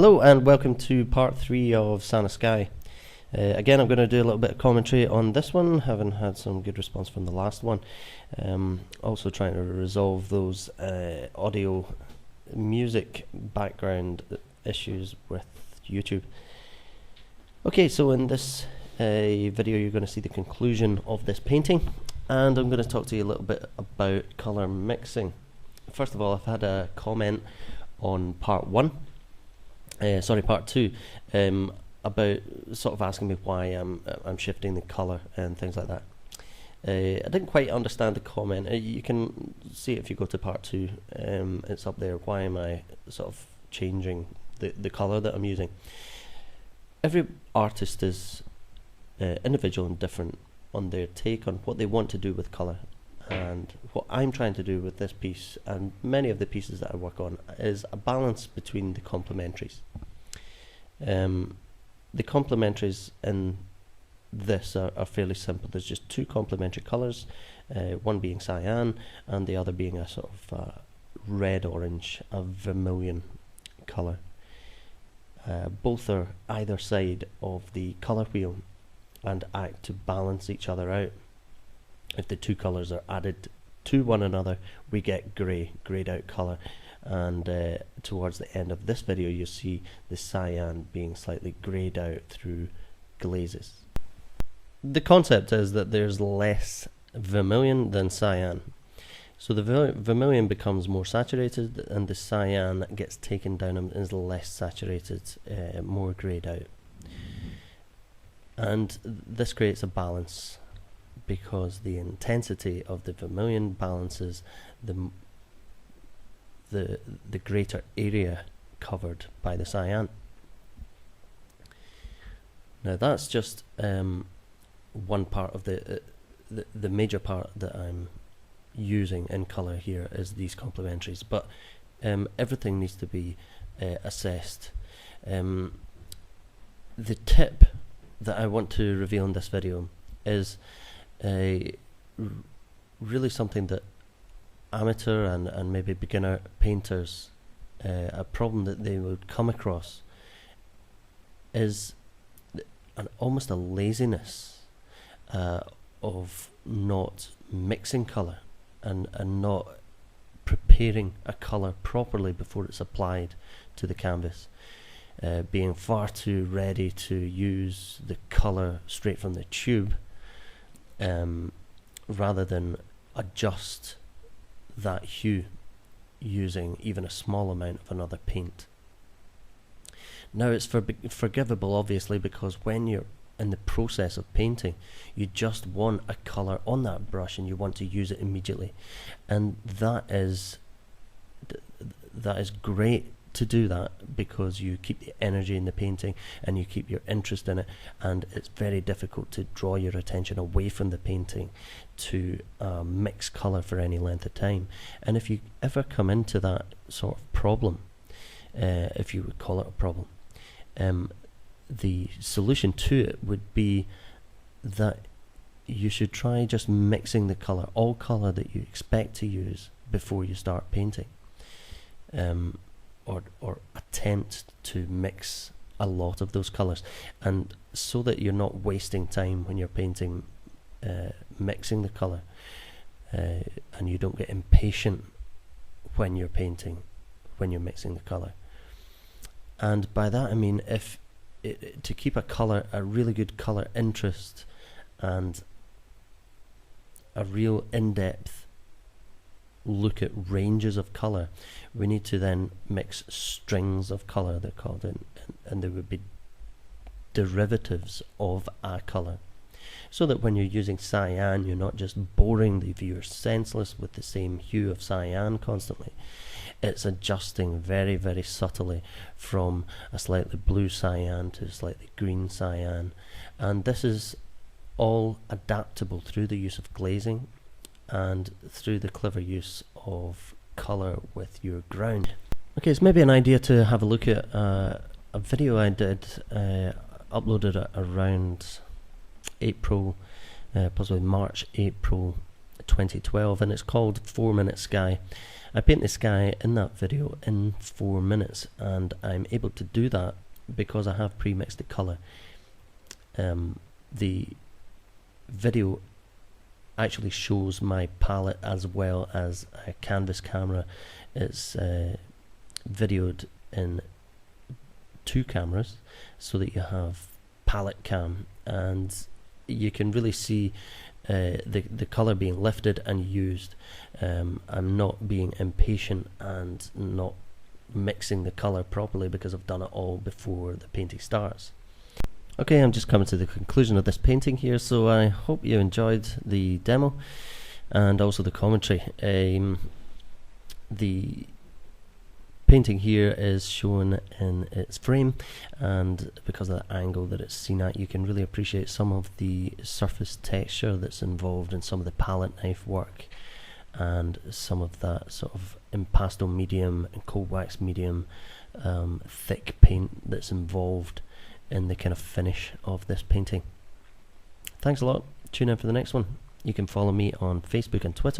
Hello and welcome to part 3 of Sanna Sky. Again, I'm going to do a little bit of commentary on this one, having had some good response from the last one. Also trying to resolve those audio music background issues with YouTube. Okay, so in this video you're going to see the conclusion of this painting, and I'm going to talk to you a little bit about colour mixing. First of all, I've had a comment on part 2, about sort of asking me why I'm shifting the colour and things like that. I didn't quite understand the comment. You can see it if you go to part 2. It's up there. Why am I sort of changing the colour that I'm using? Every artist is individual and different on their take on what they want to do with colour. And what I'm trying to do with this piece and many of the pieces that I work on is a balance between the complementaries. The complementaries in this are fairly simple. There's just two complementary colours, one being cyan and the other being a sort of red-orange, a vermilion colour. Both are either side of the colour wheel and act to balance each other out. If the two colours are added to one another, we get greyed out colour, and towards the end of this video you'll see the cyan being slightly greyed out through glazes. The concept is that there's less vermilion than cyan, so the vermilion becomes more saturated and the cyan gets taken down and is less saturated, more greyed out, and this creates a balance, because the intensity of the vermilion balances the greater area covered by the cyan. Now that's just one part of the major part that I'm using in colour here is these complementaries, but everything needs to be assessed. The tip that I want to reveal in this video is really something that amateur and maybe beginner painters, a problem that they would come across is almost a laziness of not mixing colour and not preparing a colour properly before it's applied to the canvas, being far too ready to use the colour straight from the tube, rather than adjust that hue using even a small amount of another paint. Now it's forgivable obviously, because when you're in the process of painting you just want a colour on that brush and you want to use it immediately, and that is great to do that, because you keep the energy in the painting and you keep your interest in it, and it's very difficult to draw your attention away from the painting to mix colour for any length of time. And if you ever come into that sort of problem, if you would call it a problem, the solution to it would be that you should try just mixing the colour, all colour that you expect to use, before you start painting. Or attempt to mix a lot of those colours, and so that you're not wasting time when you're painting, mixing the colour, and you don't get impatient when you're painting, when you're mixing the colour. And by that I mean, to keep a really good colour interest and a real in-depth look at ranges of colour, we need to then mix strings of colour, they're called, and there would be derivatives of a colour, so that when you're using cyan you're not just boring the viewer senseless with the same hue of cyan constantly. It's adjusting very, very subtly from a slightly blue cyan to a slightly green cyan, and this is all adaptable through the use of glazing and through the clever use of colour with your ground. Okay, it's maybe an idea to have a look at a video I did, uploaded around April, possibly March, April 2012, and it's called 4 Minute Sky. I paint the sky in that video in 4 minutes, and I'm able to do that because I have pre-mixed the colour. The video actually shows my palette as well as a canvas camera. It's videoed in 2 cameras so that you have palette cam, and you can really see the colour being lifted and used. I'm not being impatient and not mixing the colour properly because I've done it all before the painting starts. Okay, I'm just coming to the conclusion of this painting here, so I hope you enjoyed the demo and also the commentary. The painting here is shown in its frame, and because of the angle that it's seen at, you can really appreciate some of the surface texture that's involved in some of the palette knife work and some of that sort of impasto medium and cold wax medium thick paint that's involved in the kind of finish of this painting. Thanks a lot. Tune in for the next one. You can follow me on Facebook and Twitter.